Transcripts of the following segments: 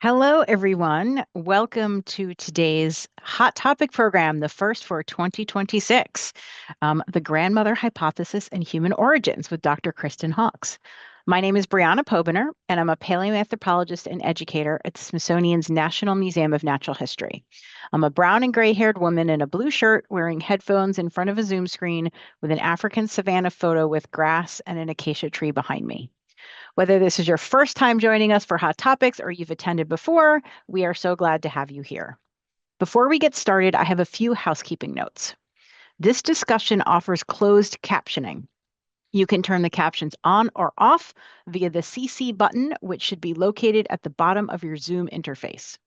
Hello, everyone. Welcome to today's Hot Topic program, the first for 2026, The Grandmother Hypothesis and Human Origins with Dr. Kristen Hawkes. My name is Brianna Pobiner, and I'm a paleoanthropologist and educator at the Smithsonian's National Museum of Natural History. I'm a brown and gray-haired woman in a blue shirt wearing headphones in front of a Zoom screen with an African savanna photo with grass and an acacia tree behind me. Whether this is your first time joining us for Hot Topics or you've attended before, we are so glad to have you here. Before we get started, I have a few housekeeping notes. This discussion offers closed captioning. You can turn the captions on or off via the CC button, which should be located at the bottom of your Zoom interface.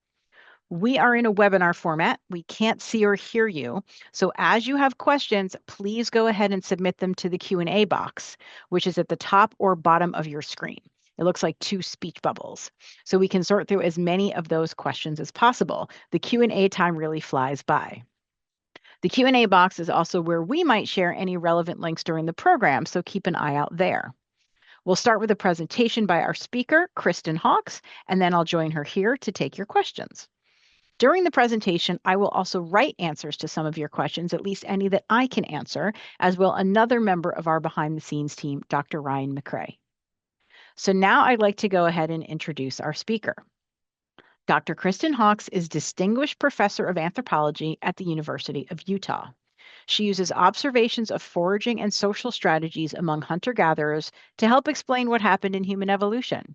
We are in a webinar format. We can't see or hear you. So as you have questions, please go ahead and submit them to the Q&A box, which is at the top or bottom of your screen. It looks like two speech bubbles. So we can sort through as many of those questions as possible. The Q&A time really flies by. The Q&A box is also where we might share any relevant links during the program, so keep an eye out there. We'll start with a presentation by our speaker, Kristen Hawkes, and then I'll join her here to take your questions. During the presentation, I will also write answers to some of your questions, at least any that I can answer, as will another member of our behind-the-scenes team, Dr. Ryan McCrae. So now I'd like to go ahead and introduce our speaker. Dr. Kristen Hawkes is Distinguished Professor of Anthropology at the University of Utah. She uses observations of foraging and social strategies among hunter-gatherers to help explain what happened in human evolution.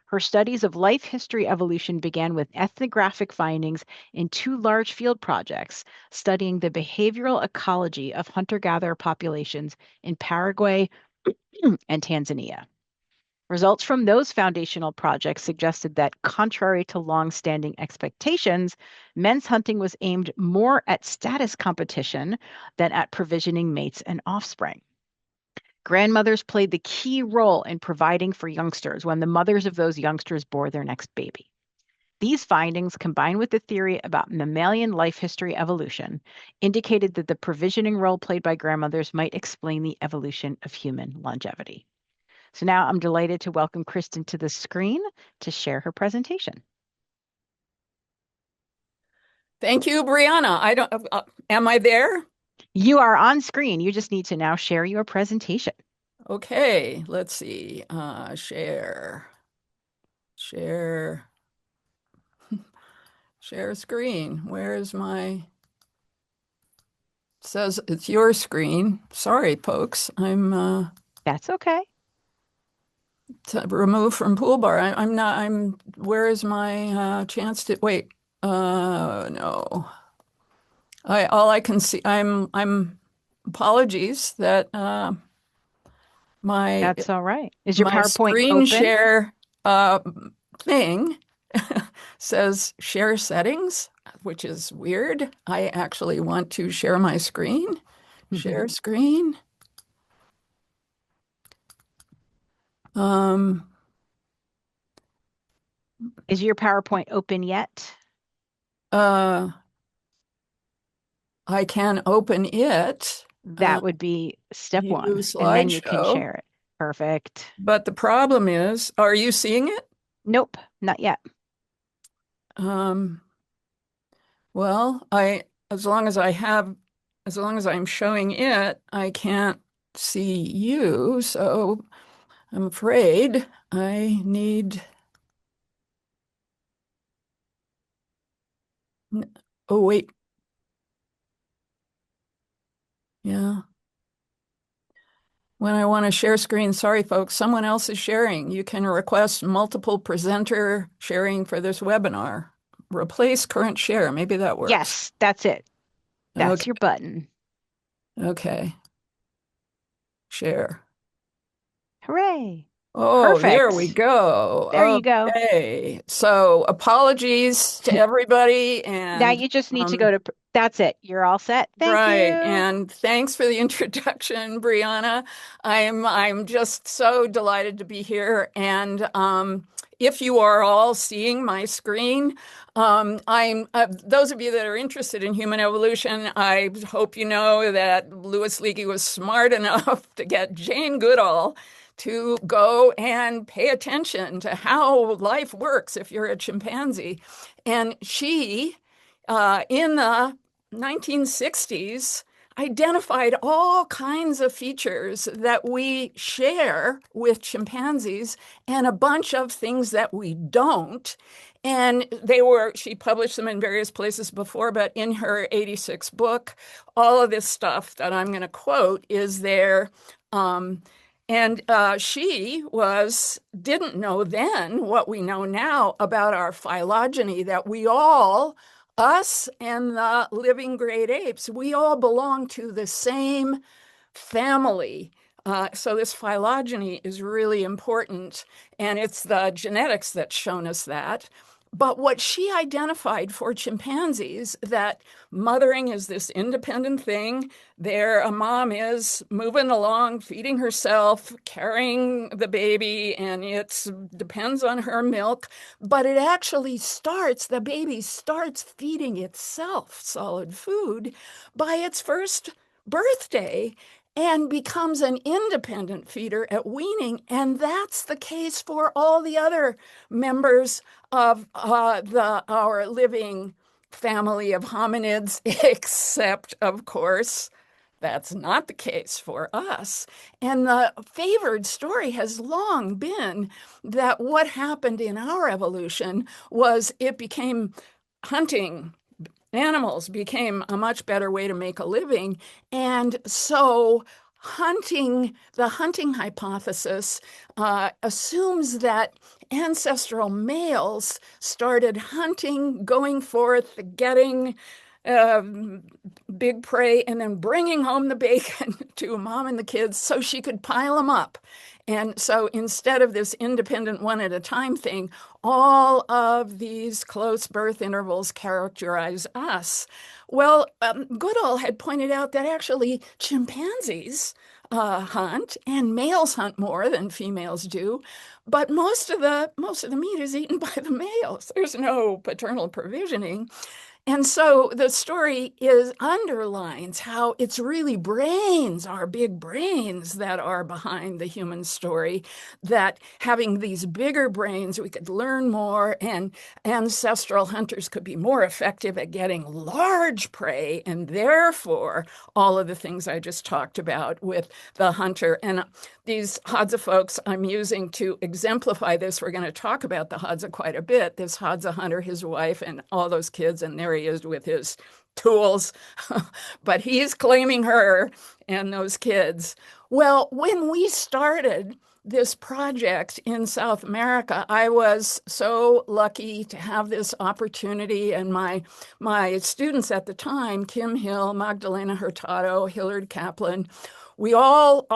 Her studies of life history evolution began with ethnographic findings in two large field projects studying the behavioral ecology of hunter-gatherer populations in Paraguay and Tanzania. Results from those foundational projects suggested that, contrary to long-standing expectations, men's hunting was aimed more at status competition than at provisioning mates and offspring. Grandmothers played the key role in providing for youngsters when the mothers of those youngsters bore their next baby. These findings, combined with the theory about mammalian life history evolution, indicated that the provisioning role played by grandmothers might explain the evolution of human longevity. So now I'm delighted to welcome Kristen to the screen to share her presentation. Thank you, Brianna. Am I there? You are on screen. You just need to now share your presentation. Okay, let's see. Share screen. Where's my, it says it's your screen. Sorry, folks. That's okay. Removed from Poolbar. Where is my chance to, wait, no. All I can see, apologies that That's all right. Is your my PowerPoint screen open? share thing says share settings, which is weird. I actually want to share my screen. Share screen. Is your PowerPoint open yet? I can open it. That would be step View one, and then you can slideshow. share it. Perfect. But the problem is, are you seeing it? Nope, not yet. Um, well, as long as I'm showing it, I can't see you. So I'm afraid I need. Oh, wait. Yeah. When I want to share screen, sorry, folks, someone else is sharing. You can request multiple presenter sharing for this webinar. Replace current share. Maybe that works. Yes, that's it. That's Okay. your button. Okay. Share. Hooray. Oh, there we Perfect. There go. you go. Okay. So apologies to everybody Now and you just need to go to, that's it. You're all set. Thank right. you. And thanks for the introduction, Brianna. I'm just so delighted to be here. And if you are all seeing my screen, I'm those of you that are interested in human evolution, I hope you know that Louis Leakey was smart enough to get Jane Goodall to go and pay attention to how life works if you're a chimpanzee. And she, in the 1960s, identified all kinds of features that we share with chimpanzees and a bunch of things that we don't. And she published them in various places before, but in her 86 book, all of this stuff that I'm going to quote is there. And she didn't know then what we know now about our phylogeny, that we all, us and the living great apes, we all belong to the same family. So this phylogeny is really important, and it's the genetics that's shown us that. But what she identified for chimpanzees, that mothering is this independent thing. There, a mom is moving along, feeding herself, carrying the baby, and it depends on her milk. But it actually the baby starts feeding itself solid food by its first birthday and becomes an independent feeder at weaning. And that's the case for all the other members of our living family of hominids, except, of course, that's not the case for us. And the favored story has long been that what happened in our evolution was hunting animals became a much better way to make a living. And so the hunting hypothesis assumes that ancestral males started hunting, going forth, getting big prey, and then bringing home the bacon to mom and the kids so she could pile them up. And so instead of this independent one at a time thing, all of these close birth intervals characterize us. Well, Goodall had pointed out that actually chimpanzees hunt, and males hunt more than females do, but most of the meat is eaten by the males. There's no paternal provisioning. And so the story underlines how it's really our big brains, that are behind the human story, that having these bigger brains, we could learn more, and ancestral hunters could be more effective at getting large prey, and therefore all of the things I just talked about with the hunter. And these Hadza folks I'm using to exemplify this, we're going to talk about the Hadza quite a bit, this Hadza hunter, his wife, and all those kids, and there he is with his tools, but he's claiming her and those kids. Well, when we started this project in South America, I was so lucky to have this opportunity, and my students at the time, Kim Hill, Magdalena Hurtado, Hillard Kaplan, we all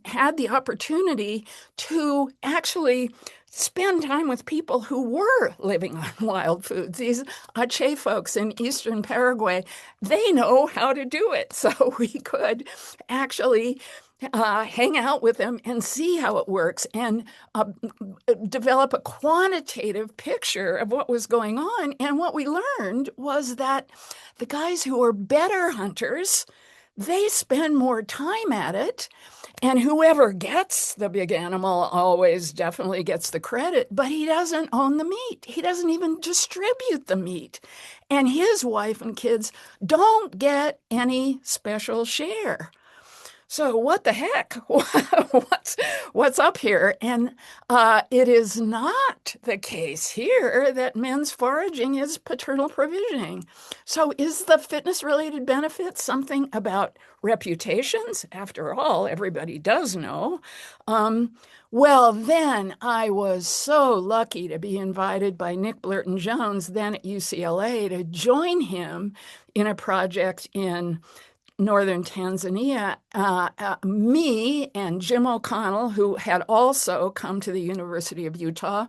had the opportunity to actually spend time with people who were living on wild foods. These Ache folks in Eastern Paraguay, they know how to do it. So we could actually hang out with them and see how it works, and develop a quantitative picture of what was going on. And what we learned was that the guys who are better hunters, they spend more time at it. And whoever gets the big animal always definitely gets the credit, but he doesn't own the meat. He doesn't even distribute the meat. And his wife and kids don't get any special share. So what the heck? What's up here? And it is not the case here that men's foraging is paternal provisioning. So is the fitness-related benefit something about reputations? After all, everybody does know. Well, then I was so lucky to be invited by Nick Blurton Jones, then at UCLA, to join him in a project in northern Tanzania. Me and Jim O'Connell, who had also come to the University of Utah,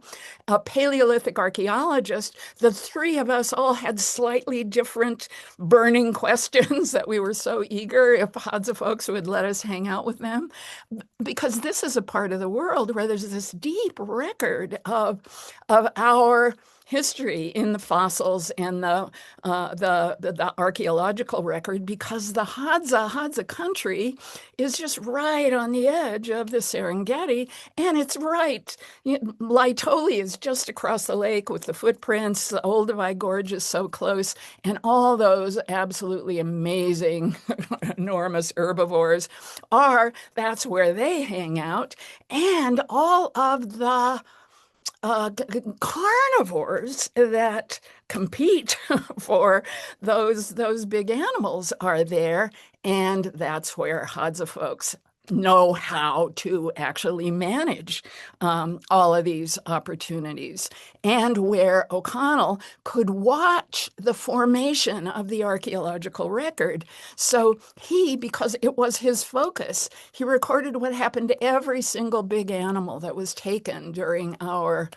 a Paleolithic archaeologist, the three of us all had slightly different burning questions that we were so eager if Hadza folks would let us hang out with them, because this is a part of the world where there's this deep record of our history in the fossils and the archaeological record, because the Hadza country is just right on the edge of the Serengeti, and it's right. Laetoli is just across the lake with the footprints. The Olduvai Gorge is so close, and all those absolutely amazing, enormous herbivores that's where they hang out, and all of the carnivores that compete for those big animals are there, and that's where Hadza folks know how to actually manage all of these opportunities, and where O'Connell could watch the formation of the archaeological record. So because it was his focus, he recorded what happened to every single big animal that was taken during our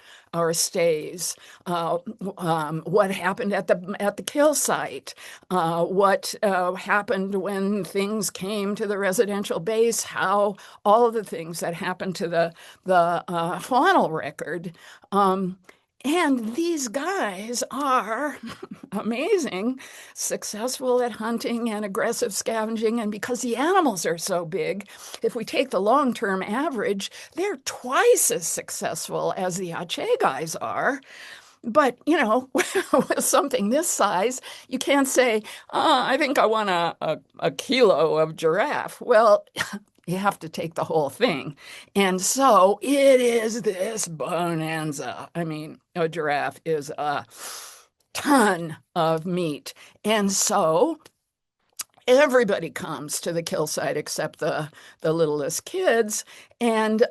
stays, what happened at the kill site, what happened when things came to the residential base, how all of the things that happened to the faunal record. And these guys are amazing, successful at hunting and aggressive scavenging. And because the animals are so big, if we take the long-term average, they're twice as successful as the Aceh guys are. But, with something this size, you can't say, I think I want a kilo of giraffe. Well, you have to take the whole thing. And so it is this bonanza. I mean, a giraffe is a ton of meat. And so everybody comes to the kill site except the littlest kids, and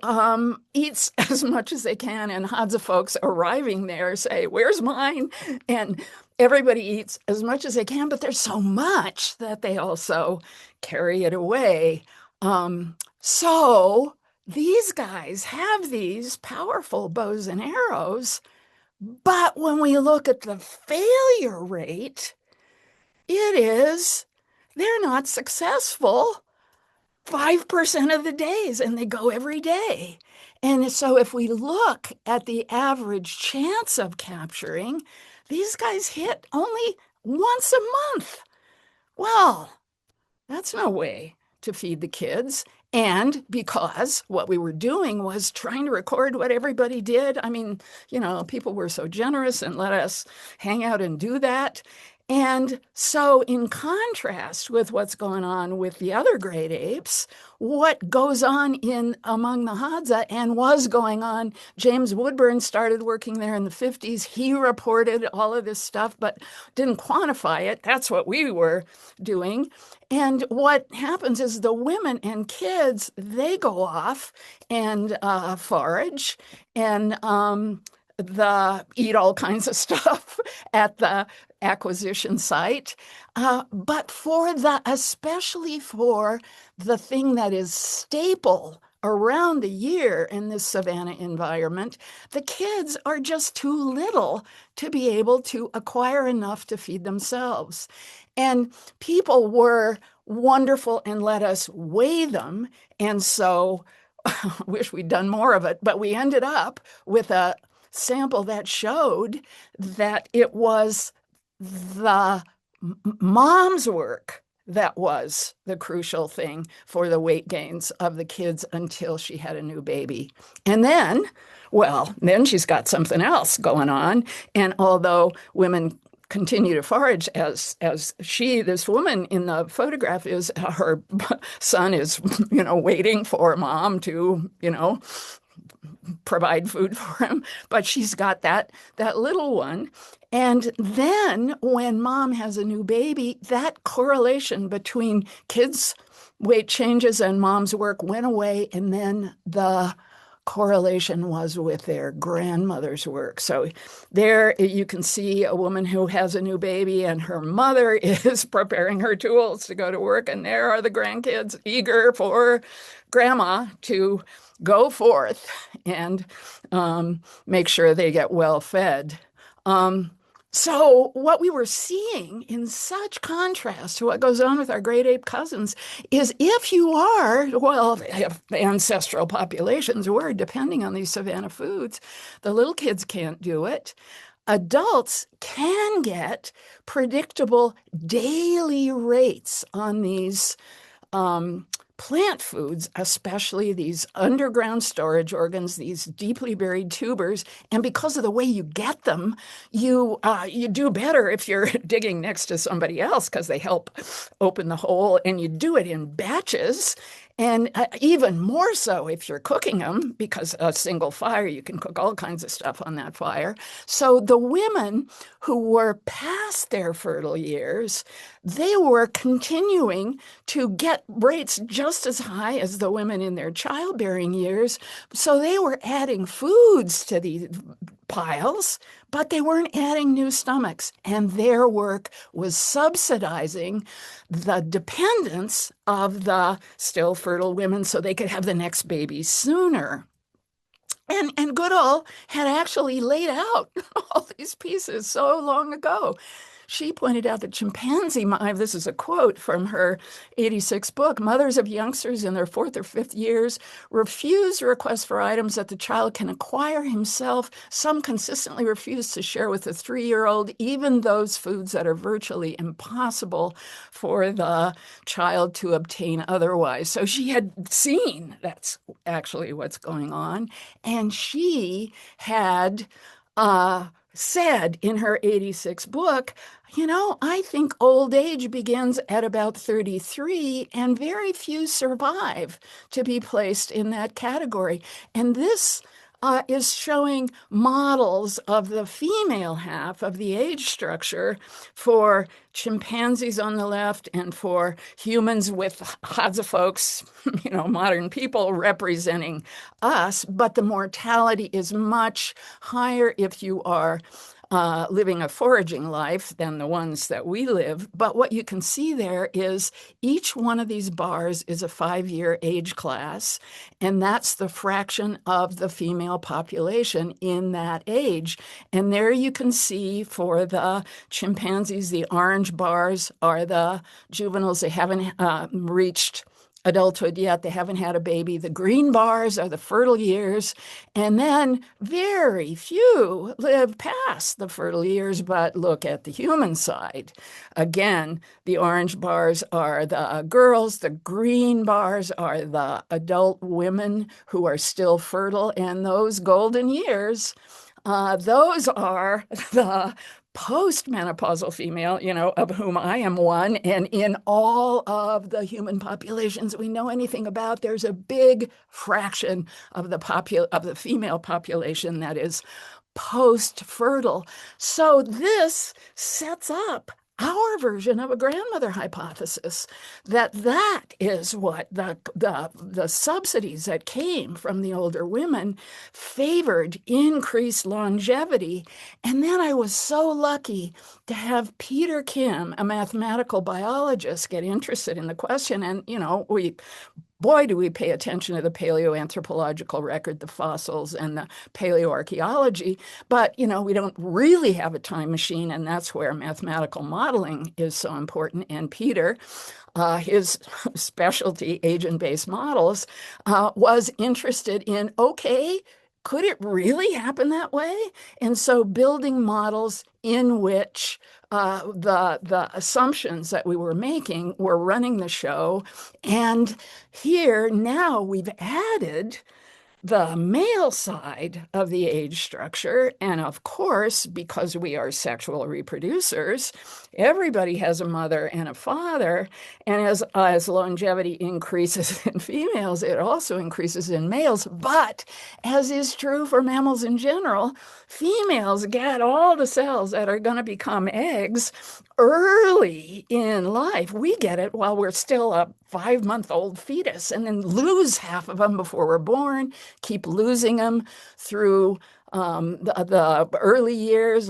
eats as much as they can. And Hadza folks arriving there say, "Where's mine?" And everybody eats as much as they can, but there's so much that they also carry it away. So these guys have these powerful bows and arrows, but when we look at the failure rate, they're not successful 5% of the days, and they go every day. And so if we look at the average chance of capturing, these guys hit only once a month. Well, that's no way to feed the kids. And because what we were doing was trying to record what everybody did. I mean, people were so generous and let us hang out and do that. And so in contrast with what's going on with the other great apes, what goes on among the Hadza and was going on, James Woodburn started working there in the 50s. He reported all of this stuff, but didn't quantify it. That's what we were doing. And what happens is the women and kids, they go off and forage and eat all kinds of stuff at the acquisition site. But especially for the thing that is staple around the year in this savanna environment, the kids are just too little to be able to acquire enough to feed themselves. And people were wonderful and let us weigh them. And so wish we'd done more of it, but we ended up with a sample that showed that it was the mom's work that was the crucial thing for the weight gains of the kids until she had a new baby. And then she's got something else going on. And although women continue to forage as this woman in the photograph her son is, waiting for mom to, provide food for him, but she's got that little one. And then when mom has a new baby, that correlation between kids' weight changes and mom's work went away, and then the correlation was with their grandmother's work. So there you can see a woman who has a new baby and her mother is preparing her tools to go to work, and there are the grandkids eager for grandma to go forth and make sure they get well fed. So what we were seeing in such contrast to what goes on with our great ape cousins is if ancestral populations were depending on these savanna foods, the little kids can't do it. adults can get predictable daily rates on these plant foods, especially these underground storage organs, these deeply buried tubers. And because of the way you get them, you do better if you're digging next to somebody else because they help open the hole, and you do it in batches. And even more so if you're cooking them, because a single fire, you can cook all kinds of stuff on that fire. So the women who were past their fertile years, they were continuing to get rates just as high as the women in their childbearing years. So they were adding foods to these piles, but they weren't adding new stomachs. And their work was subsidizing the dependence of the still fertile women so they could have the next baby sooner. And Goodall had actually laid out all these pieces so long ago. She pointed out that chimpanzee, this is a quote from her 86 book, mothers of youngsters in their fourth or fifth years refuse requests for items that the child can acquire himself. Some consistently refuse to share with the 3-year-old, even those foods that are virtually impossible for the child to obtain otherwise. So she had seen that's actually what's going on. And she had said in her 86 book, I think old age begins at about 33, and very few survive to be placed in that category. And this is showing models of the female half of the age structure for chimpanzees on the left and for humans with Hadza folks, modern people representing us. But the mortality is much higher if you are living a foraging life than the ones that we live. But what you can see there is each one of these bars is a 5-year age class, and that's the fraction of the female population in that age. And there you can see for the chimpanzees, the orange bars are the juveniles. They haven't reached adulthood yet. They haven't had a baby. The green bars are the fertile years. And then very few live past the fertile years. But look at the human side. Again, the orange bars are the girls. The green bars are the adult women who are still fertile. And those golden years, those are the postmenopausal female, of whom I am one. And in all of the human populations we know anything about, there's a big fraction of the female population that is post-fertile. So this sets up our version of a grandmother hypothesis, that is what the subsidies that came from the older women favored increased longevity. And then I was so lucky to have Peter Kim, a mathematical biologist, get interested in the question. And, boy, do we pay attention to the paleoanthropological record, the fossils, and the paleoarchaeology. But, we don't really have a time machine, and that's where mathematical modeling is so important. And Peter, his specialty, agent-based models, was interested in, okay, could it really happen that way? And so building models in which the assumptions that we were making were running the show. And here now we've added the male side of the age structure. And of course, because we are sexual reproducers, everybody has a mother and a father. And as longevity increases in females, it also increases in males. But as is true for mammals in general, females get all the cells that are going to become eggs early in life. We get it while we're still a 5-month-old fetus, and then lose half of them before we're born, keep losing them through the early years,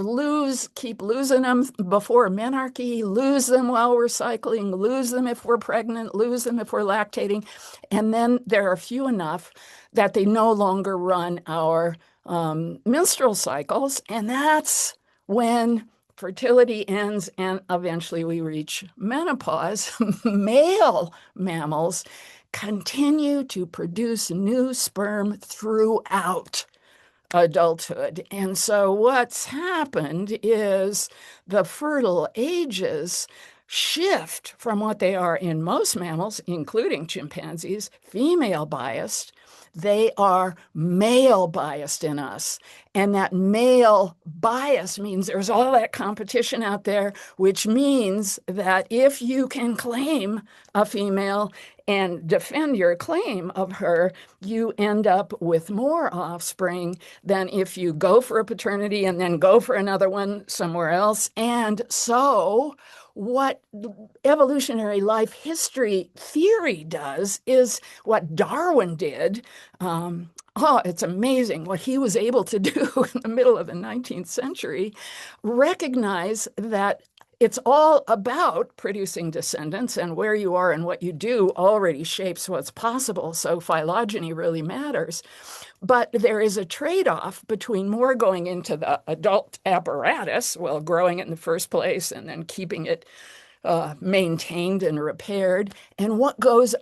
keep losing them before menarche, lose them while we're cycling, lose them if we're pregnant, lose them if we're lactating. And then there are few enough that they no longer run our menstrual cycles. And that's when fertility ends and eventually we reach menopause. Male mammals continue to produce new sperm throughout adulthood. And so what's happened is the fertile ages shift from what they are in most mammals, including chimpanzees, female biased. They are male biased in us. And that male bias means there's all that competition out there, which means that if you can claim a female and defend your claim of her, you end up with more offspring than if you go for a paternity and then go for another one somewhere else. And so what evolutionary life history theory does is what Darwin did. It's amazing what he was able to do in the middle of the 19th century. Recognize that it's all about producing descendants, and where you are and what you do already shapes what's possible. So phylogeny really matters. But there is a trade-off between more going into the adult apparatus, well, growing it in the first place and then keeping it maintained and repaired, and what goes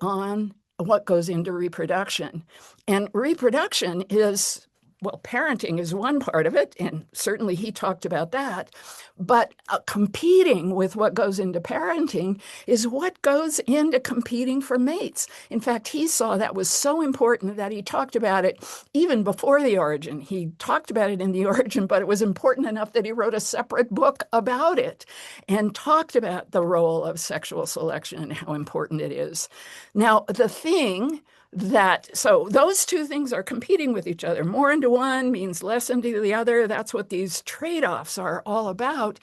into reproduction. And reproduction is, well, parenting is one part of it, and certainly he talked about that. But competing with what goes into parenting is what goes into competing for mates. In fact, he saw that was so important that he talked about it even before The Origin. He talked about it in The Origin, but it was important enough that he wrote a separate book about it and talked about the role of sexual selection and how important it is. Now, so those two things are competing with each other. More into one means less into the other. That's what these trade-offs are all about.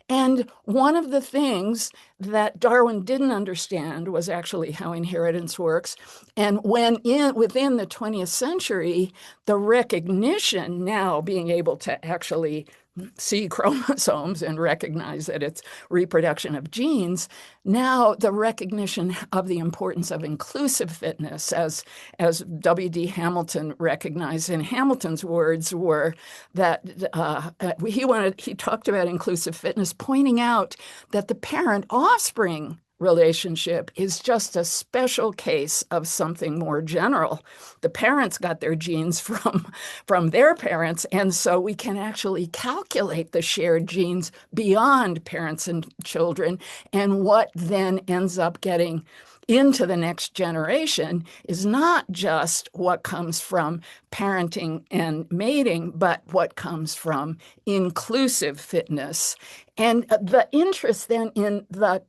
And one of the things that Darwin didn't understand was actually how inheritance works. And within the 20th century, the recognition now being able to actually see chromosomes and recognize that it's reproduction of genes, now the recognition of the importance of inclusive fitness, as W.D. Hamilton recognized, and Hamilton's words were that he talked about inclusive fitness, pointing out that the parent-offspring relationship is just a special case of something more general. The parents got their genes from their parents, and so we can actually calculate the shared genes beyond parents and children. And what then ends up getting into the next generation is not just what comes from parenting and mating, but what comes from inclusive fitness. And the interest then in the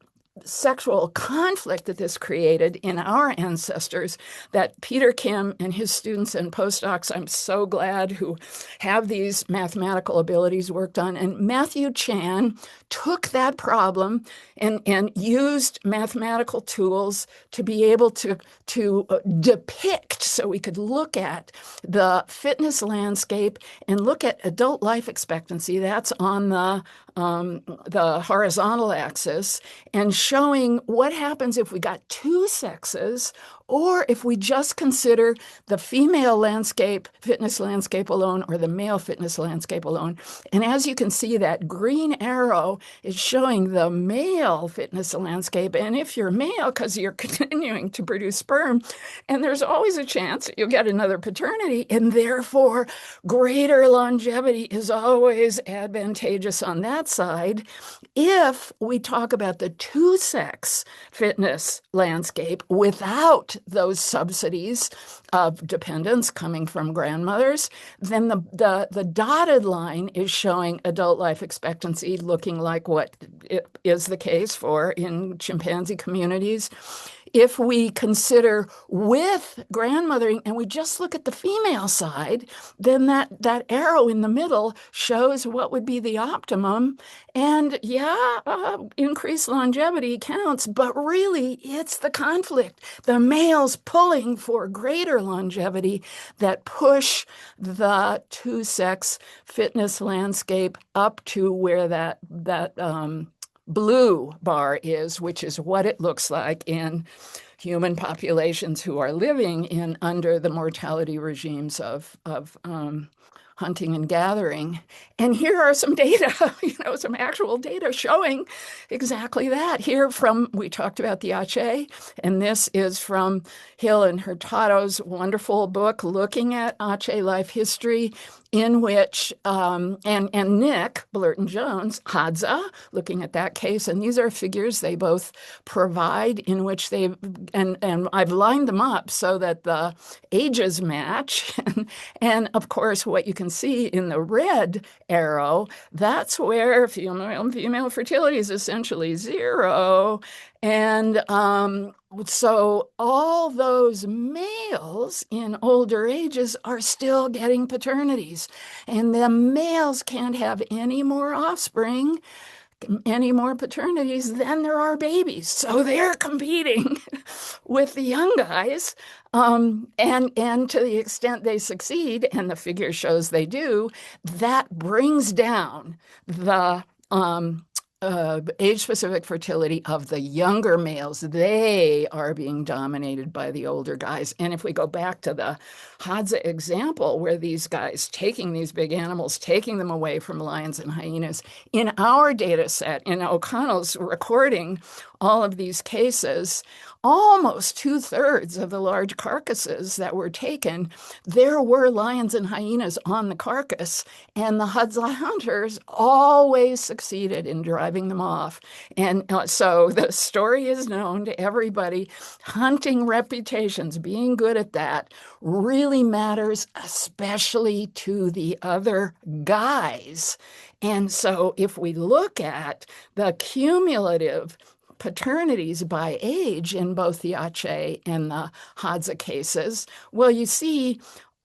sexual conflict that this created in our ancestors, that Peter Kim and his students and postdocs, I'm so glad, who have these mathematical abilities worked on. And Matthew Chan took that problem and used mathematical tools to be able to depict, so we could look at the fitness landscape and look at adult life expectancy. That's on the horizontal axis, and showing what happens if we got two sexes, or if we just consider the female fitness landscape alone, or the male fitness landscape alone. And as you can see, that green arrow is showing the male fitness landscape. And if you're male, because you're continuing to produce sperm, and there's always a chance you'll get another paternity, and therefore greater longevity is always advantageous on that side. If we talk about the two-sex fitness landscape without those subsidies of dependence coming from grandmothers, then the dotted line is showing adult life expectancy looking like what is the case in chimpanzee communities. If we consider with grandmothering and we just look at the female side, then that arrow in the middle shows what would be the optimum. And increased longevity counts, but really it's the conflict, the males pulling for greater longevity, that push the two-sex fitness landscape up to where that blue bar is, which is what it looks like in human populations who are living under the mortality regimes of hunting and gathering. And here are some data, some actual data showing exactly that. We talked about the Aceh, and this is from Hill and Hurtado's wonderful book looking at Aceh life history. in which and Nick Blurton-Jones, Hadza, looking at that case, and these are figures they both provide in which they and I've lined them up so that the ages match. And of course, what you can see in the red arrow, that's where female fertility is essentially zero. And so all those males in older ages are still getting paternities, and the males can't have any more offspring, any more paternities than there are babies. So they're competing with the young guys. And to the extent they succeed, and the figure shows they do, that brings down the age-specific fertility of the younger males. They are being dominated by the older guys. And if we go back to the Hadza example, where these guys taking these big animals, taking them away from lions and hyenas, in our data set, in O'Connell's recording all of these cases, almost 2/3 of the large carcasses that were taken, there were lions and hyenas on the carcass, and the Hadza hunters always succeeded in driving them off. And so the story is known to everybody. Hunting reputations, being good at that, really matters, especially to the other guys. And so if we look at the cumulative paternities by age in both the Ache and the Hadza cases, well, you see,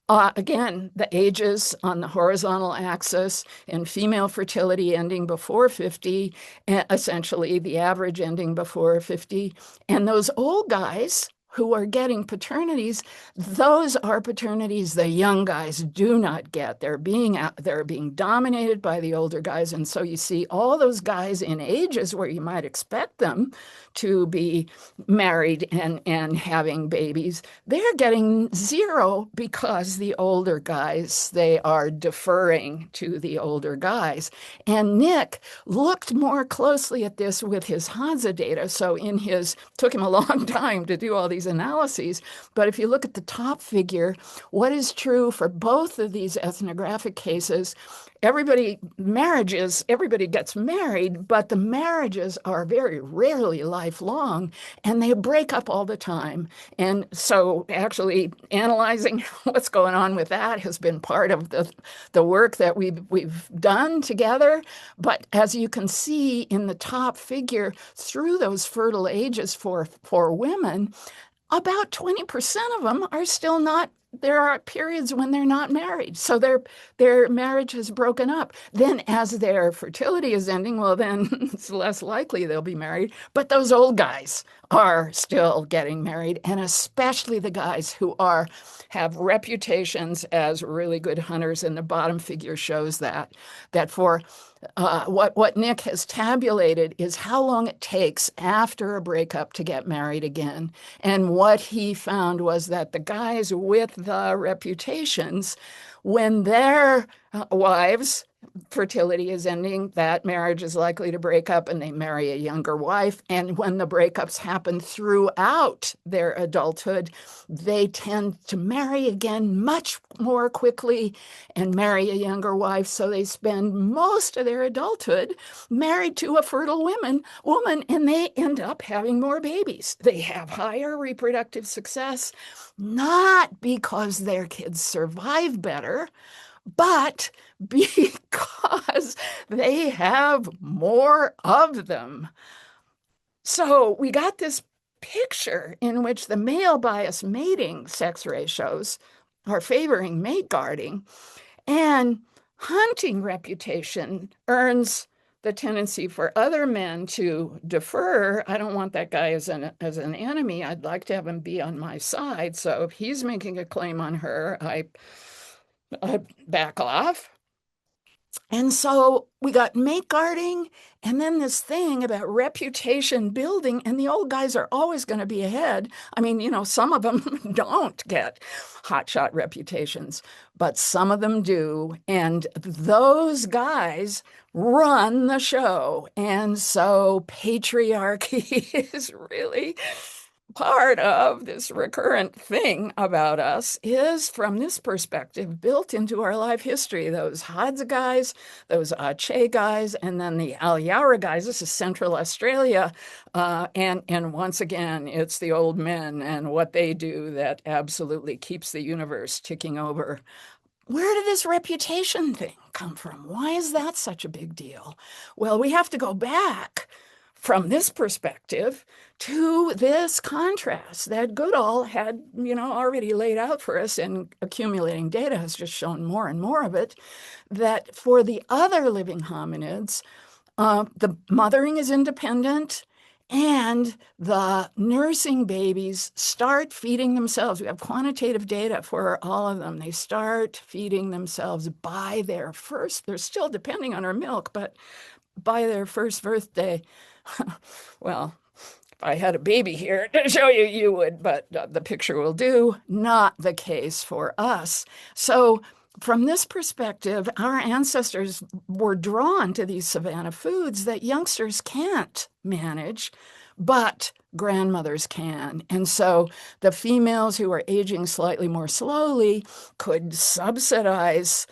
again, the ages on the horizontal axis and female fertility ending before 50, essentially the average ending before 50. And those old guys who are getting paternities, those are paternities the young guys do not get. They're being dominated by the older guys. And so you see all those guys in ages where you might expect them to be married and having babies, they're getting zero because the older guys, they are deferring to the older guys. And Nick looked more closely at this with his Hadza data. So took him a long time to do all these analyses. But if you look at the top figure, what is true for both of these ethnographic cases, everybody gets married, but the marriages are very rarely lifelong, and they break up all the time. And so actually analyzing what's going on with that has been part of the work that we've done together. But as you can see in the top figure, through those fertile ages for women, about 20% of them are still not. There are periods when they're not married. So their marriage has broken up. Then as their fertility is ending, well, then it's less likely they'll be married. But those old guys are still getting married, and especially the guys who have reputations as really good hunters. And the bottom figure shows that for what Nick has tabulated is how long it takes after a breakup to get married again. And what he found was that the guys with the reputations, when their wives' fertility is ending, that marriage is likely to break up and they marry a younger wife. And when the breakups happen throughout their adulthood, they tend to marry again much more quickly and marry a younger wife. So they spend most of their adulthood married to a fertile woman, and they end up having more babies. They have higher reproductive success, not because their kids survive better, but because they have more of them. So we got this picture in which the male bias mating sex ratios are favoring mate guarding, and hunting reputation earns the tendency for other men to defer. I don't want that guy as an enemy. I'd like to have him be on my side. So if he's making a claim on her, I back off. And so we got mate guarding, and then this thing about reputation building, and the old guys are always going to be ahead. I mean, some of them don't get hotshot reputations, but some of them do. And those guys run the show. And so patriarchy is really part of this recurrent thing about us is, from this perspective, built into our life history. Those Hadza guys, those Aceh guys, and then the Al guys. This is Central Australia. And once again, it's the old men and what they do that absolutely keeps the universe ticking over. Where did this reputation thing come from? Why is that such a big deal? Well, we have to go back from this perspective to this contrast that Goodall had, already laid out for us, and accumulating data has just shown more and more of it, that for the other living hominids, the mothering is independent, and the nursing babies start feeding themselves. We have quantitative data for all of them. They start feeding themselves by their first, they're still depending on our milk, but by their first birthday. Well, if I had a baby here to show you, you would, but the picture will do. Not the case for us. So from this perspective, our ancestors were drawn to these savanna foods that youngsters can't manage, but grandmothers can. And so the females who are aging slightly more slowly could subsidize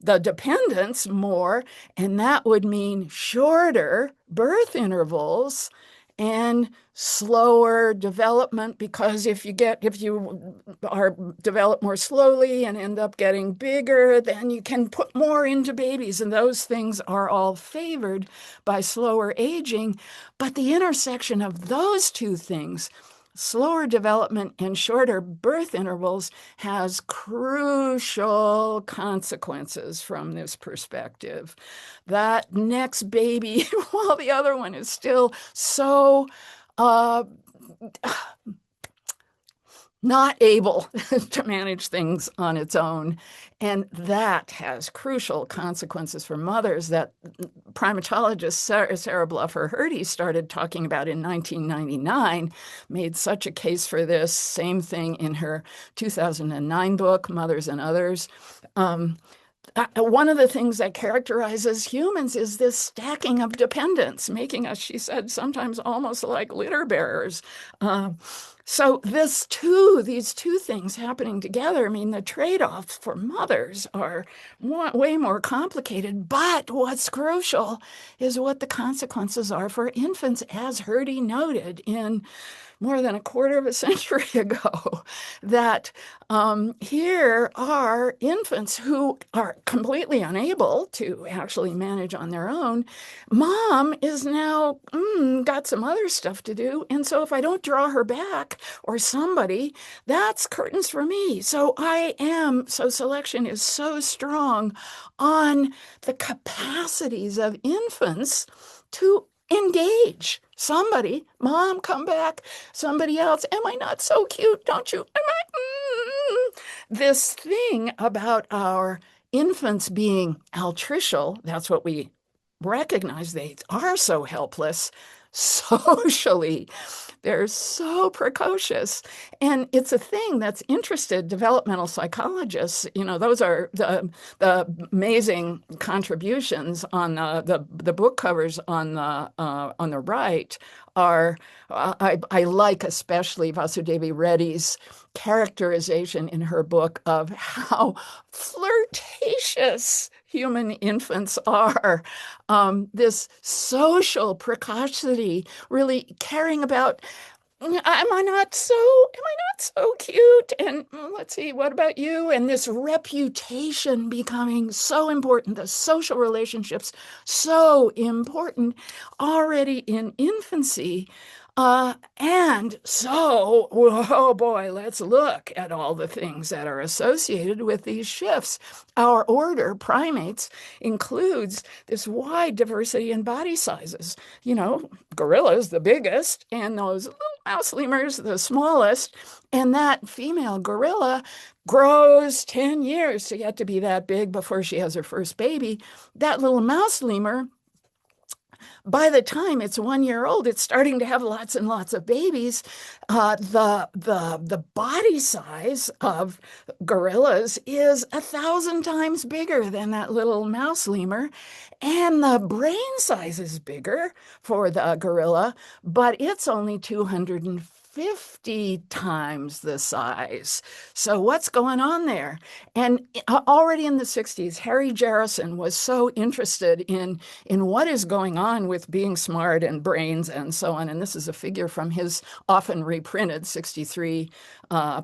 the dependence more, and that would mean shorter birth intervals and slower development, because if you are developed more slowly and end up getting bigger, then you can put more into babies, and those things are all favored by slower aging. But the intersection of those two things, slower development and shorter birth intervals, has crucial consequences from this perspective. That next baby, while the other one is still so not able to manage things on its own. And that has crucial consequences for mothers that primatologist Sarah Bluffer-Hrdy started talking about in 1999, made such a case for this, same thing in her 2009 book, Mothers and Others. One of the things that characterizes humans is this stacking of dependence, making us, she said, sometimes almost like litter bearers. So these two things happening together, I mean, the trade-offs for mothers are way more complicated, but what's crucial is what the consequences are for infants, as Hrdy noted in more than a quarter of a century ago, that here are infants who are completely unable to actually manage on their own. Mom is now got some other stuff to do. And so if I don't draw her back, or somebody, that's curtains for me. So selection is so strong on the capacities of infants to engage somebody. Mom, come back. Somebody else. Am I not so cute? Don't you? Am I? This thing about our infants being altricial, that's what we recognize. They are so helpless socially. They're so precocious. And it's a thing that's interested developmental psychologists. Those are the amazing contributions on the book covers on the right are, I like especially Vasudevi Reddy's characterization in her book of how flirtatious human infants are. This social precocity, really caring about, am I not so cute? And let's see, what about you? And this reputation becoming so important, the social relationships so important already in infancy. And so, oh boy, let's look at all the things that are associated with these shifts. Our order, primates, includes this wide diversity in body sizes. Gorillas, the biggest, and those little mouse lemurs, the smallest. And that female gorilla grows 10 years to get to be that big before she has her first baby. That little mouse lemur, by the time it's 1 year old, it's starting to have lots and lots of babies. The body size of gorillas is 1,000 times bigger than that little mouse lemur, and the brain size is bigger for the gorilla, but it's only 250 50 times the size. So what's going on there? And already in the 60s, Harry Jarrison was so interested in what is going on with being smart and brains and so on. And this is a figure from his often reprinted 63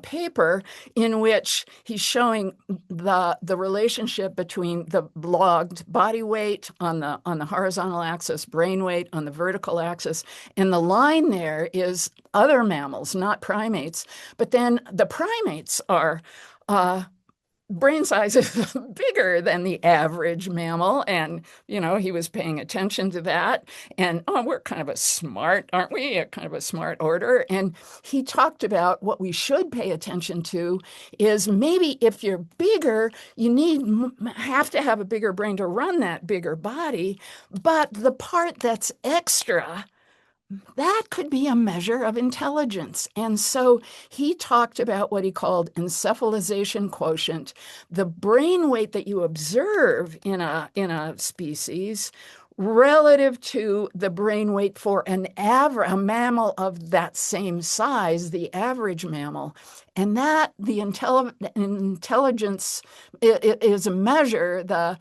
paper in which he's showing the relationship between the logged body weight on the horizontal axis, brain weight on the vertical axis, and the line there is other mammals, not primates. But then the primates are brain size is bigger than the average mammal. And, he was paying attention to that. And, we're kind of a smart, aren't we? A kind of a smart order. And he talked about what we should pay attention to is maybe if you're bigger, you have to have a bigger brain to run that bigger body. But the part that's extra, that could be a measure of intelligence. And so he talked about what he called encephalization quotient, the brain weight that you observe in a species relative to the brain weight for a mammal of that same size, the average mammal. And that the intelligence is a measure, the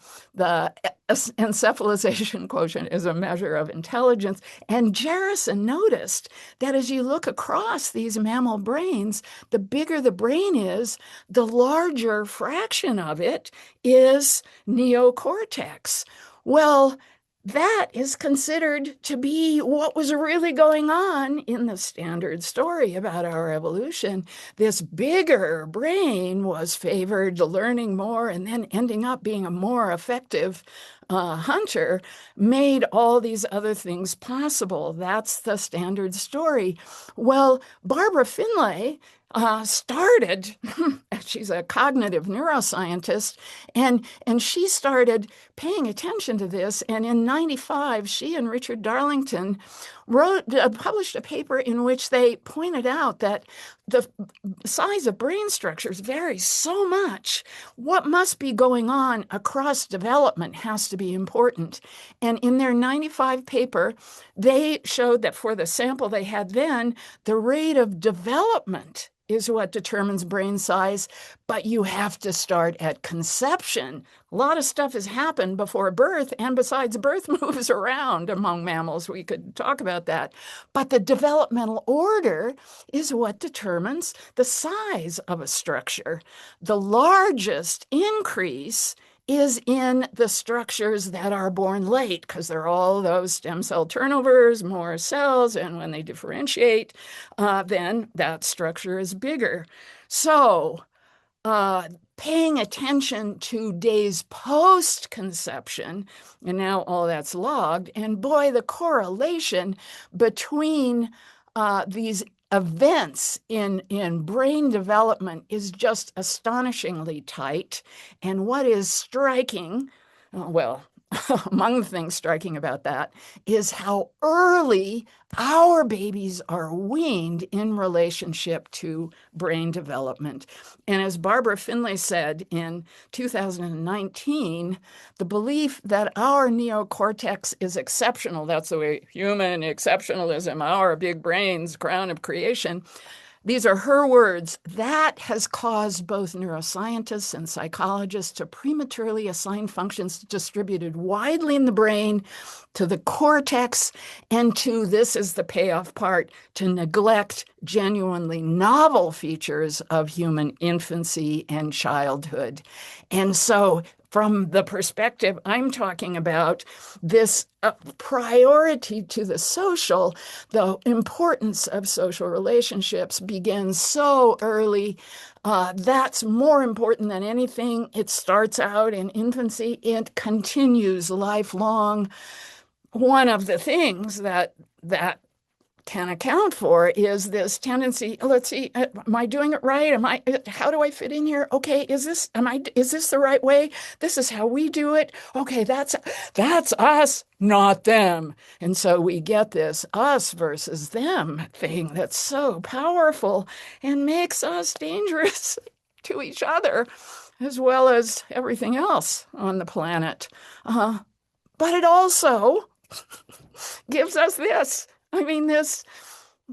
encephalization quotient is a measure of intelligence. And Jarrison noticed that as you look across these mammal brains, the bigger the brain is, the larger fraction of it is neocortex. Well, that is considered to be what was really going on in the standard story about our evolution. This bigger brain was favored to learning more and then ending up being a more effective hunter, made all these other things possible. That's the standard story. Well, Barbara Finlay started, she's a cognitive neuroscientist, and she started paying attention to this. And in 95, she and Richard Darlington published a paper in which they pointed out that the size of brain structures varies so much. What must be going on across development has to be important. And in their 95 paper, they showed that for the sample they had then, the rate of development is what determines brain size, but you have to start at conception. A lot of stuff has happened before birth, and besides, birth moves around among mammals. We could talk about that. But the developmental order is what determines the size of a structure. The largest increase is in the structures that are born late, because there are all those stem cell turnovers, more cells, and when they differentiate, then that structure is bigger. So paying attention to days post-conception, and now all that's logged, and boy, the correlation between these events in brain development is just astonishingly tight. And what is striking, well, among the things striking about that is how early our babies are weaned in relationship to brain development. And as Barbara Finlay said in 2019, the belief that our neocortex is exceptional, that's the way human exceptionalism, our big brains, crown of creation, these are her words. That has caused both neuroscientists and psychologists to prematurely assign functions distributed widely in the brain to the cortex, and to, this is the payoff part, to neglect genuinely novel features of human infancy and childhood. And so from the perspective I'm talking about, this priority to the social, the importance of social relationships begins so early. That's more important than anything. It starts out in infancy. It continues lifelong. One of the things that can account for is this tendency. Let's see, am I doing it right? How do I fit in here? Okay, is this the right way? This is how we do it. Okay, that's us, not them. And so we get this us versus them thing that's so powerful and makes us dangerous to each other as well as everything else on the planet. But it also gives us this. I mean, this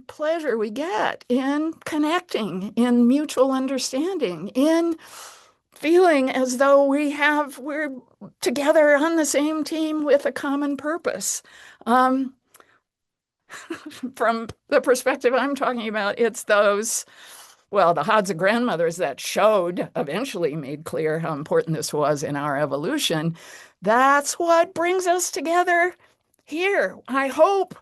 pleasure we get in connecting, in mutual understanding, in feeling as though we're together on the same team with a common purpose. Um, from the perspective I'm talking about, it's those, well, the Hadza grandmothers that showed, eventually made clear how important this was in our evolution. That's what brings us together here. I hope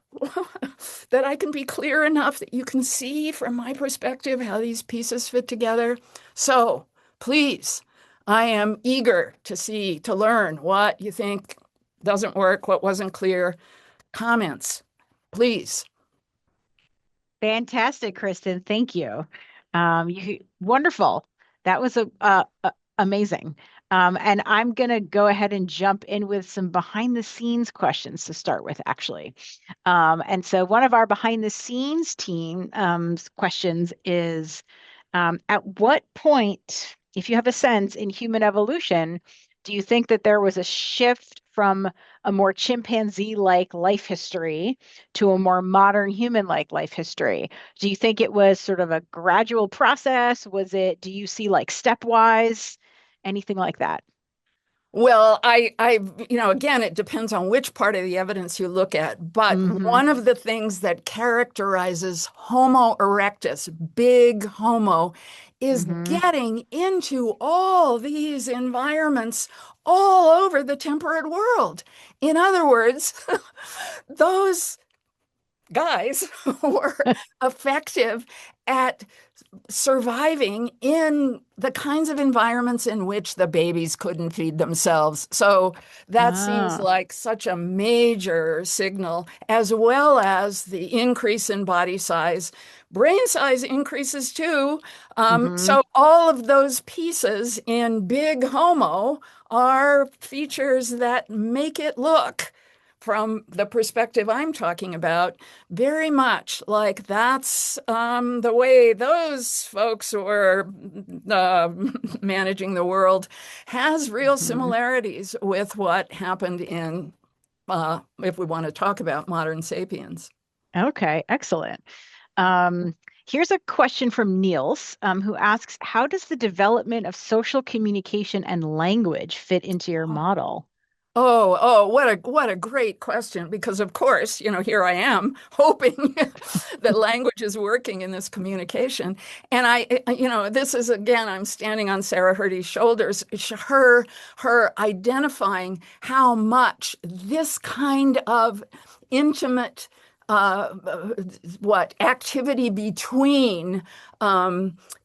that I can be clear enough that you can see from my perspective how these pieces fit together. So please, I am eager to see, to learn what you think doesn't work, what wasn't clear. Comments, please. Fantastic, Kristen. Thank you. Wonderful. That was amazing. And I'm going to go ahead and jump in with some behind the scenes questions to start with, actually. And so one of our behind the scenes team questions is, at what point, if you have a sense in human evolution, do you think that there was a shift from a more chimpanzee-like life history to a more modern human-like life history? Do you think it was sort of a gradual process? Do you see like stepwise, anything like that? Well, again, it depends on which part of the evidence you look at. But Hmm. one of the things that characterizes Homo erectus, big Homo, is Hmm. getting into all these environments all over the temperate world. In other words, those guys were effective at surviving in the kinds of environments in which the babies couldn't feed themselves. So that seems Ah. like such a major signal, as well as the increase in body size. Brain size increases too. Hmm. So all of those pieces in big Homo are features that make it look, from the perspective I'm talking about, very much like that's the way those folks were uh, managing the world, has real Hmm. similarities with what happened in, if we want to talk about modern sapiens. Okay, excellent. Um, Here's a question from Niels, who asks, how does the development of social communication and language fit into your model? What a great question. Because of course, here I am hoping that language is working in this communication. And this is again, I'm standing on Sarah Hrdy's shoulders. Her identifying how much this kind of intimate what activity between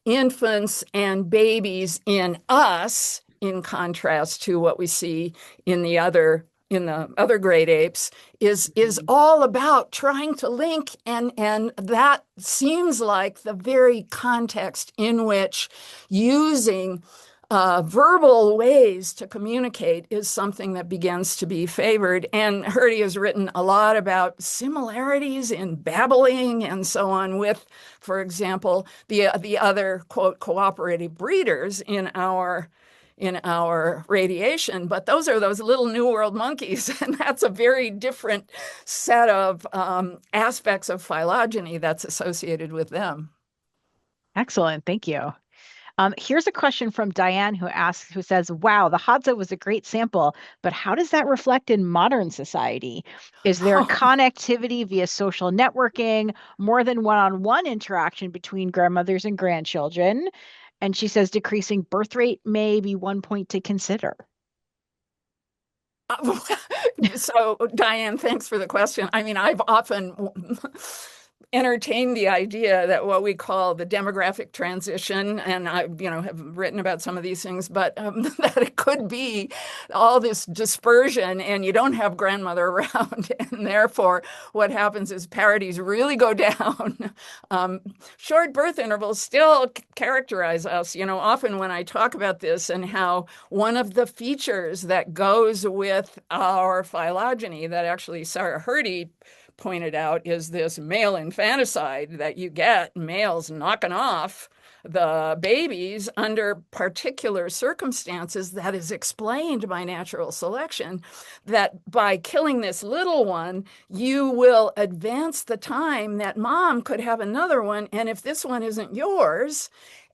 infants and babies in us, in contrast to what we see in the other great apes, is Mhm. all about trying to link, and that seems like the very context in which using verbal ways to communicate is something that begins to be favored. And Hrdy has written a lot about similarities in babbling and so on with, for example, the other quote cooperative breeders in our radiation. But those are those little New World monkeys, and that's a very different set of aspects of phylogeny that's associated with them. Excellent, thank you. Here's a question from Diane who says, wow, the Hadza was a great sample, but how does that reflect in modern society? Is there connectivity via social networking, more than one-on-one interaction between grandmothers and grandchildren? And she says decreasing birth rate may be one point to consider. So, Diane, thanks for the question. I mean, I've often entertained the idea that what we call the demographic transition, and I, have written about some of these things, but that it could be all this dispersion, and you don't have grandmother around, and therefore, what happens is parities really go down. Um, Short birth intervals still characterize us. Often when I talk about this and how one of the features that goes with our phylogeny that actually Sarah Hrdy pointed out is this male infanticide that you get, males knocking off the babies under particular circumstances that is explained by natural selection, that by killing this little one, you will advance the time that mom could have another one. And if this one isn't yours,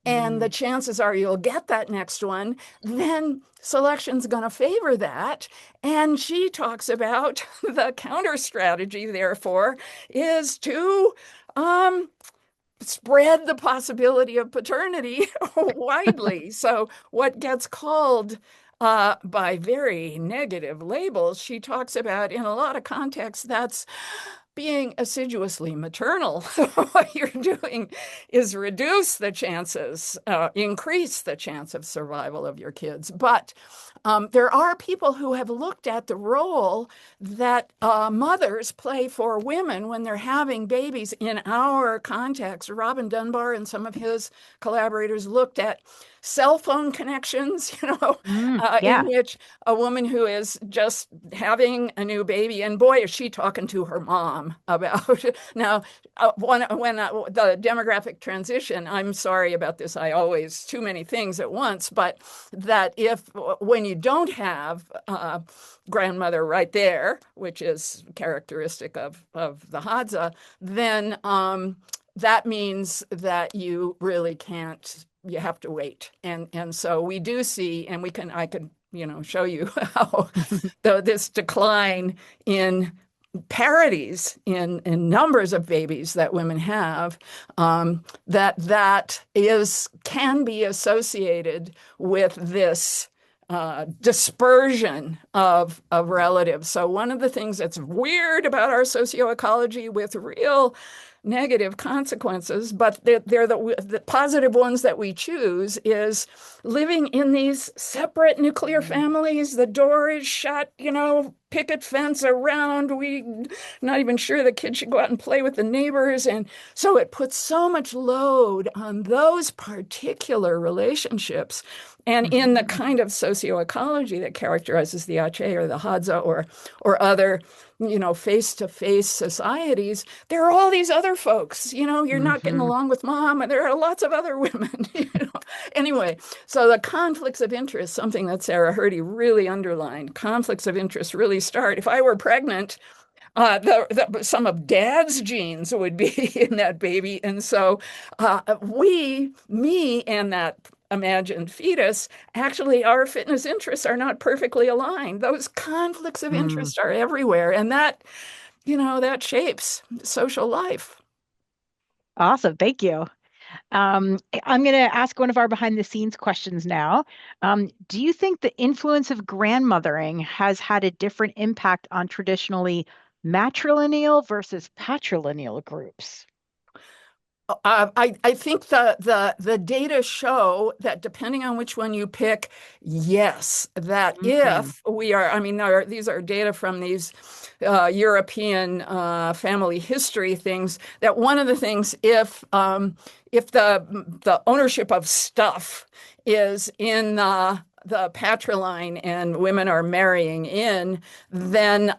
and the chances are you'll get that next one, then selection's going to favor that. And she talks about the counter strategy, therefore, is to spread the possibility of paternity widely. So what gets called by very negative labels, she talks about in a lot of contexts, that's being assiduously maternal. What you're doing is reduce the chances, increase the chance of survival of your kids. But there are people who have looked at the role that mothers play for women when they're having babies in our context. Robin Dunbar and some of his collaborators looked at cell phone connections, in which a woman who is just having a new baby, and boy, is she talking to her mom about now, when the demographic transition, I'm sorry about this, I always too many things at once, but that when you don't have grandmother right there, which is characteristic of the Hadza, then that means that you really can't, you have to wait. And so we do see, and I could, show you how this decline in parities in numbers of babies that women have, that can be associated with this dispersion of relatives. So one of the things that's weird about our socioecology with real negative consequences, but they're the positive ones that we choose, is living in these separate nuclear families. The door is shut, picket fence around. We not even sure the kids should go out and play with the neighbors. And so it puts so much load on those particular relationships. And in the kind of socioecology that characterizes the Ache or the Hadza or other, face-to-face societies, there are all these other folks. You're not getting along with mom, and there are lots of other women. Anyway, so the conflicts of interest, something that Sarah Hrdy really underlined, conflicts of interest really start. If I were pregnant, some of dad's genes would be in that baby. And so me and that imagined fetus, actually our fitness interests are not perfectly aligned. Those conflicts of interest are everywhere. And that shapes social life. Awesome. Thank you. I'm going to ask one of our behind the scenes questions now. Do you think the influence of grandmothering has had a different impact on traditionally matrilineal versus patrilineal groups? I think the data show that depending on which one you pick, yes, that if we are, these are data from these European family history things, that one of the things, if the ownership of stuff is in the patriline and women are marrying in, then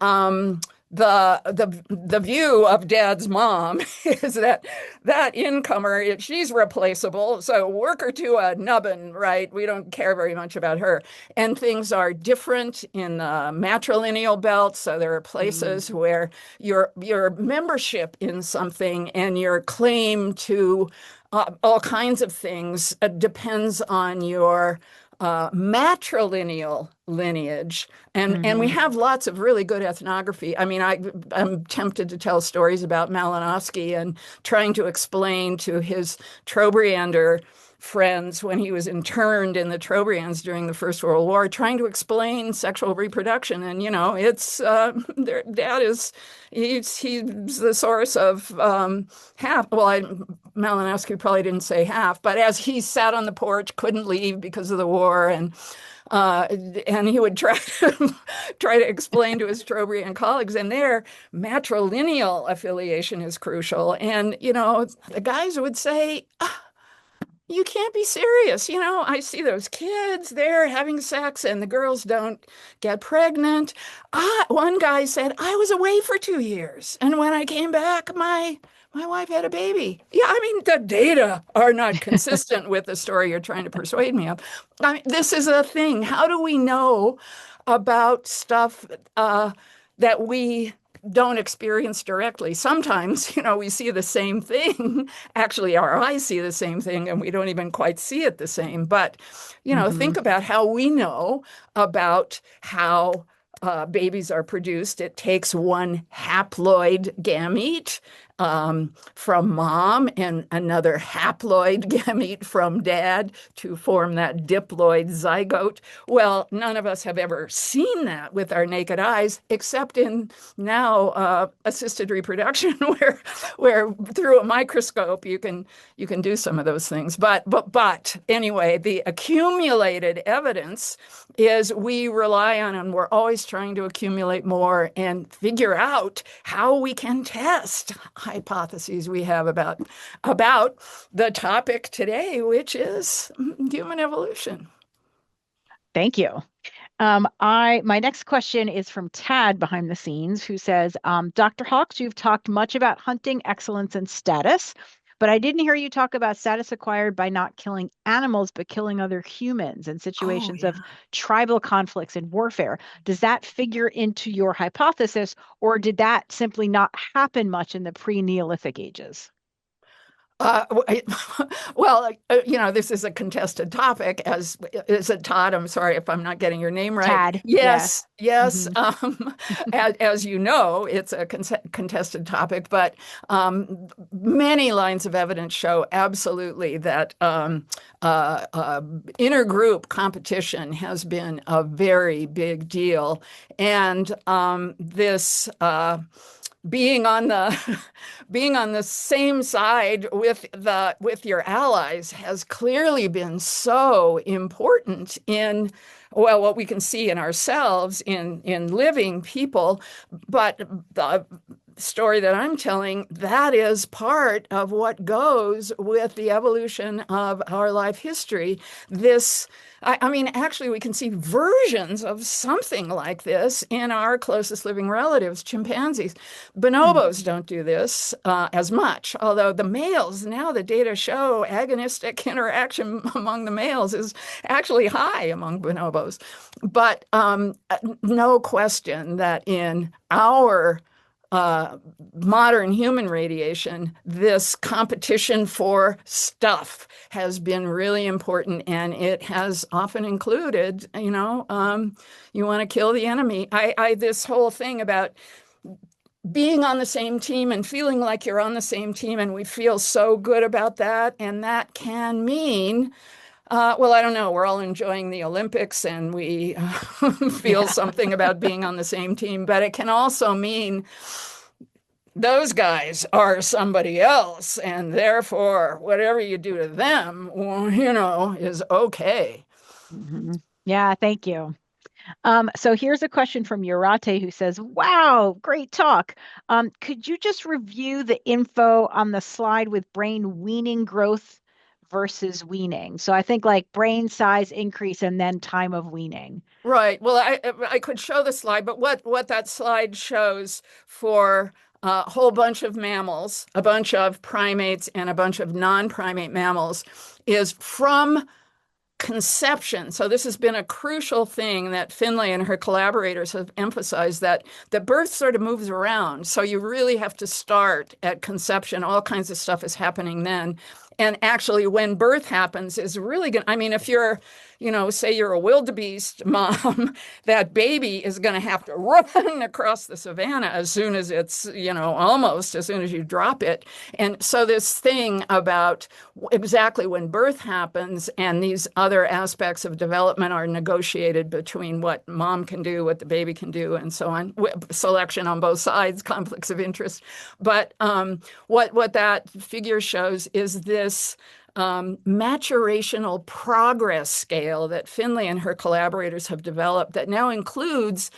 the view of dad's mom is that incomer, she's replaceable. So work her to a nubbin, right? We don't care very much about her. And things are different in the matrilineal belt. So there are places where your membership in something and your claim to all kinds of things depends on your matrilineal lineage, and we have lots of really good ethnography. I mean, I'm tempted to tell stories about Malinowski and trying to explain to his Trobriander friends when he was interned in the Trobriands during the First World War, trying to explain sexual reproduction. And it's their dad he's the source of half. Well, Malinowski probably didn't say half, but as he sat on the porch, couldn't leave because of the war, and he would try to explain to his Trobriand colleagues, and their matrilineal affiliation is crucial. And the guys would say, You can't be serious. I see those kids there having sex and the girls don't get pregnant. One guy said, I was away for 2 years. And when I came back, my wife had a baby. Yeah, I mean, the data are not consistent with the story you're trying to persuade me of. I mean, this is a thing. How do we know about stuff that we don't experience directly? Sometimes, we see the same thing. Actually, our eyes see the same thing and we don't even quite see it the same. But, Hmm. think about how we know about how babies are produced. It takes one haploid gamete from mom and another haploid gamete from dad to form that diploid zygote. Well, none of us have ever seen that with our naked eyes, except in now assisted reproduction, where through a microscope you can do some of those things. But anyway, the accumulated evidence is we rely on, and we're always trying to accumulate more and figure out how we can test hypotheses we have about the topic today, which is human evolution. Thank you. My next question is from Tad behind the scenes, who says, Dr. Hawks, you've talked much about hunting excellence and status, but I didn't hear you talk about status acquired by not killing animals, but killing other humans in Oh, situations of yeah. tribal conflicts and warfare. Does that figure into your hypothesis, or did that simply not happen much in the pre-Neolithic ages? Uh, well, this is a contested topic, as is it, Todd? I'm sorry if I'm not getting your name right. Tad, yeah. Yes, yes. Hmm. As you know, it's a contested topic, but many lines of evidence show absolutely that intergroup competition has been a very big deal, and this. Being on the being on the same side with your allies has clearly been so important in, well, what we can see in ourselves in living people. But the story that I'm telling, that is part of what goes with the evolution of our life history. I mean, actually, we can see versions of something like this in our closest living relatives, chimpanzees. Bonobos don't do this as much, although the males, now the data show agonistic interaction among the males is actually high among bonobos. But no question that in our modern human radiation, this competition for stuff has been really important, and it has often included, you want to kill the enemy. This whole thing about being on the same team and feeling like you're on the same team, and we feel so good about that, and that can mean well, I don't know. We're all enjoying the Olympics and we feel Yeah. something about being on the same team, but it can also mean those guys are somebody else, and therefore, whatever you do to them, well, is okay. Mhm. Yeah, thank you. So here's a question from Urate who says, wow, great talk. Could you just review the info on the slide with brain weaning growth versus weaning? So I think like brain size increase and then time of weaning. Right. Well, I could show the slide, but what that slide shows for a whole bunch of mammals, a bunch of primates, and a bunch of non-primate mammals is from conception. So this has been a crucial thing that Finlay and her collaborators have emphasized, that the birth sort of moves around. So you really have to start at conception. All kinds of stuff is happening then. And actually, when birth happens, is really going to, I mean, if you're, say you're a wildebeest mom, that baby is going to have to run across the savannah as soon as it's, almost as soon as you drop it. And so this thing about exactly when birth happens and these other aspects of development are negotiated between what mom can do, what the baby can do, and so on. Selection on both sides, conflicts of interest. But what that figure shows is this maturational progress scale that Finlay and her collaborators have developed that now includes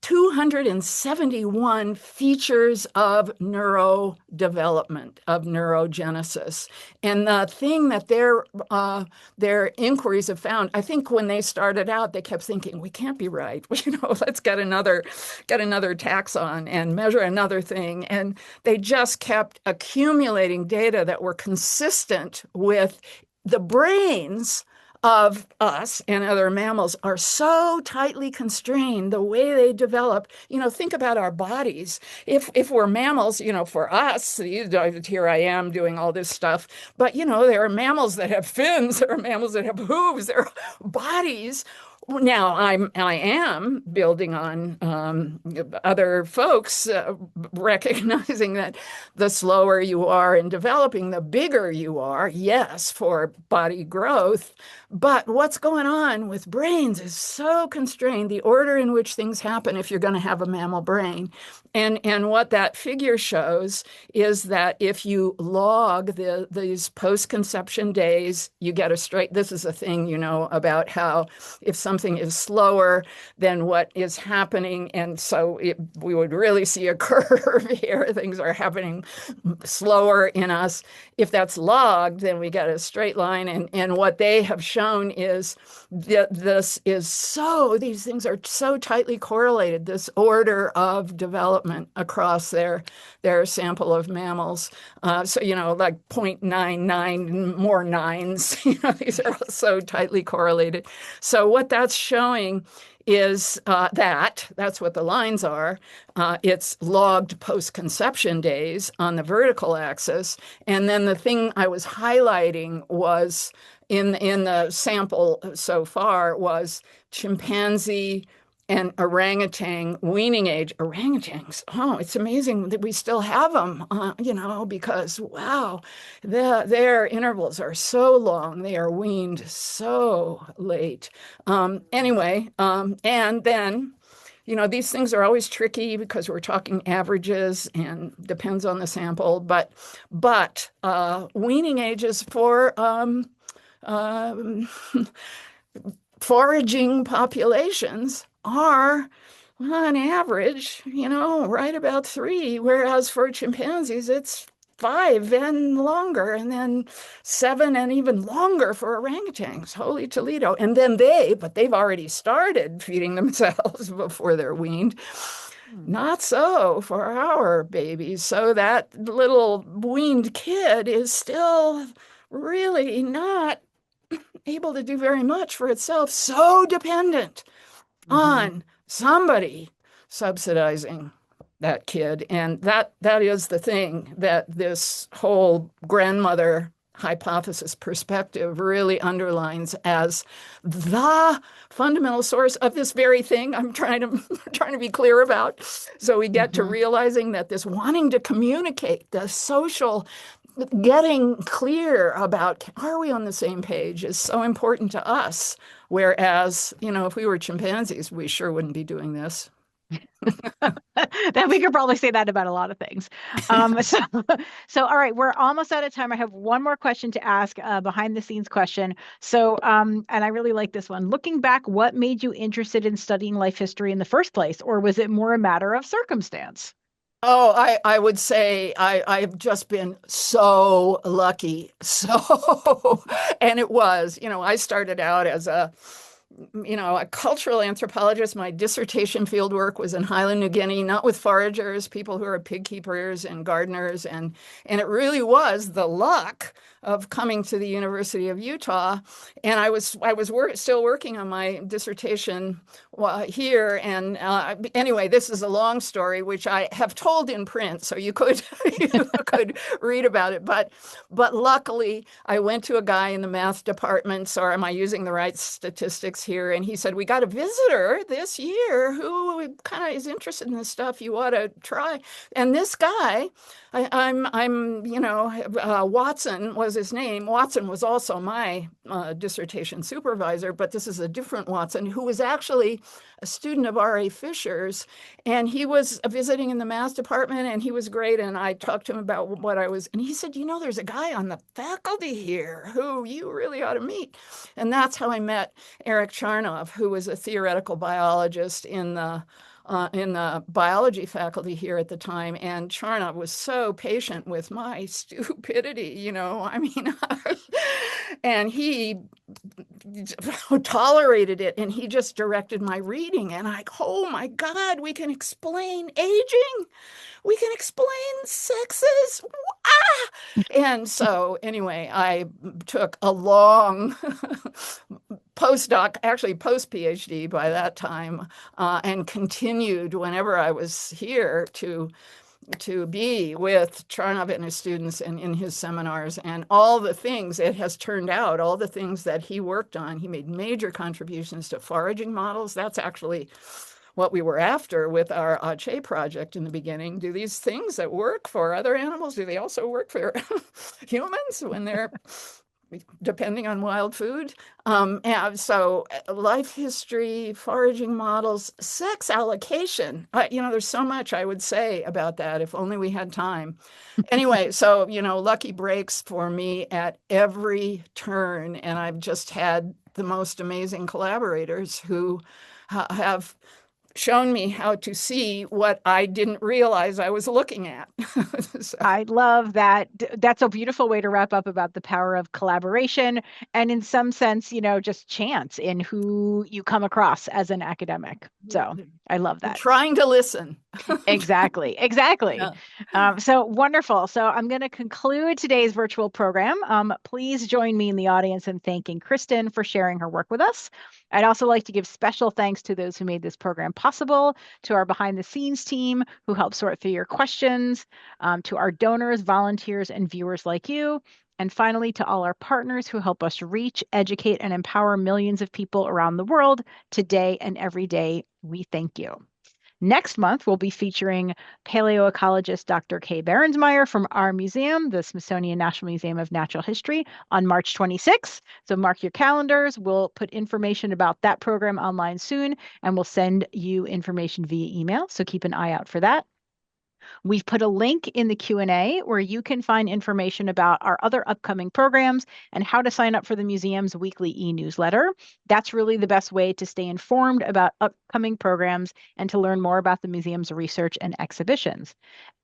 271 features of neurodevelopment, of neurogenesis. And the thing that their inquiries have found, I think when they started out, they kept thinking, we can't be right. Let's get another taxon and measure another thing. And they just kept accumulating data that were consistent with the brains of us and other mammals are so tightly constrained, the way they develop. Think about our bodies. If we're mammals, for us, here I am doing all this stuff, but there are mammals that have fins, there are mammals that have hooves, there are bodies. Now I am building on other folks recognizing that the slower you are in developing, the bigger you are, yes, for body growth. But what's going on with brains is so constrained, the order in which things happen if you're going to have a mammal brain. And what that figure shows is that if you log these post-conception days, you get a straight, this is a thing, about how if something is slower than what is happening, and so we would really see a curve here, things are happening slower in us. If that's logged, then we get a straight line. And what they have shown is that these things are so tightly correlated, this order of development across their sample of mammals. So, like 0.99 more nines, these are so tightly correlated. So what that's showing is that's what the lines are. It's logged post-conception days on the vertical axis. And then the thing I was highlighting was in the sample so far was chimpanzee and orangutan weaning age. Orangutans, it's amazing that we still have them, because, wow, their intervals are so long. They are weaned so late. And then, these things are always tricky because we're talking averages and depends on the sample. But weaning ages for foraging populations are on average, right about 3, whereas for chimpanzees, it's 5 and longer, and then 7 and even longer for orangutans. Holy Toledo. And then they've already started feeding themselves before they're weaned. Not so for our babies. So that little weaned kid is still really not able to do very much for itself, so dependent on somebody subsidizing that kid. And that is the thing that this whole grandmother hypothesis perspective really underlines as the fundamental source of this very thing I'm trying to be clear about. So we get to realizing that this wanting to communicate, the social getting clear about, are we on the same page, is so important to us. Whereas, if we were chimpanzees, we sure wouldn't be doing this. That we could probably say that about a lot of things. So all right, we're almost out of time. I have one more question to ask, behind the scenes question. So, and I really like this one. Looking back, what made you interested in studying life history in the first place? Or was it more a matter of circumstance? Oh, I would say I've just been so lucky. And it was, I started out as a cultural anthropologist. My dissertation fieldwork was in Highland New Guinea, not with foragers, people who are pig keepers and gardeners. And it really was the luck of coming to the University of Utah. And I was still working on my dissertation here. And anyway, this is a long story, which I have told in print, so you could read about it. But luckily, I went to a guy in the math department. So am I using the right statistics here? And he said, we got a visitor this year who kind of is interested in this stuff. You ought to try. And this guy, Watson was his name. Watson was also my dissertation supervisor, but this is a different Watson who was actually a student of R.A. Fisher's. And he was visiting in the math department, and he was great. And I talked to him about what I was, and he said, there's a guy on the faculty here who you really ought to meet. And that's how I met Eric Charnoff, who was a theoretical biologist in the in the biology faculty here at the time, and Charnock was so patient with my stupidity, I mean, and he tolerated it, and he just directed my reading, and oh my God, we can explain aging. We can explain sexes. Ah! And so, anyway, I took a long postdoc, actually post PhD by that time, and continued whenever I was here to be with Charnov and his students and in his seminars, and all the things it has turned out, all the things that he worked on. He made major contributions to foraging models. That's actually what we were after with our Aceh project in the beginning. Do these things that work for other animals, do they also work for humans when they're depending on wild food? So life history, foraging models, sex allocation. There's so much I would say about that if only we had time. Anyway, so, lucky breaks for me at every turn. And I've just had the most amazing collaborators who have shown me how to see what I didn't realize I was looking at. So. I love that. That's a beautiful way to wrap up about the power of collaboration and, in some sense, just chance in who you come across as an academic. So I love that. Trying to listen. Exactly. Yeah. So wonderful. So I'm going to conclude today's virtual program. Please join me in the audience in thanking Kristen for sharing her work with us. I'd also like to give special thanks to those who made this program possible, to our behind the scenes team who helped sort through your questions, to our donors, volunteers, and viewers like you. And finally, to all our partners who help us reach, educate, and empower millions of people around the world today and every day. We thank you. Next month, we'll be featuring paleoecologist Dr. Kay Berensmeyer from our museum, the Smithsonian National Museum of Natural History, on March 26th. So mark your calendars. We'll put information about that program online soon, and we'll send you information via email. So keep an eye out for that. We've put a link in the Q&A where you can find information about our other upcoming programs and how to sign up for the museum's weekly e-newsletter. That's really the best way to stay informed about upcoming programs and to learn more about the museum's research and exhibitions.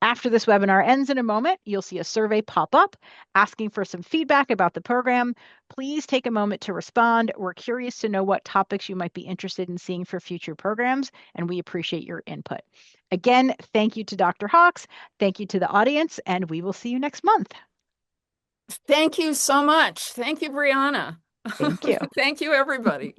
After this webinar ends in a moment, you'll see a survey pop up asking for some feedback about the program. Please take a moment to respond. We're curious to know what topics you might be interested in seeing for future programs, and we appreciate your input. Again, thank you to Dr. Hawkes. Thank you to the audience, and we will see you next month. Thank you so much. Thank you, Brianna. Thank you. Thank you, everybody.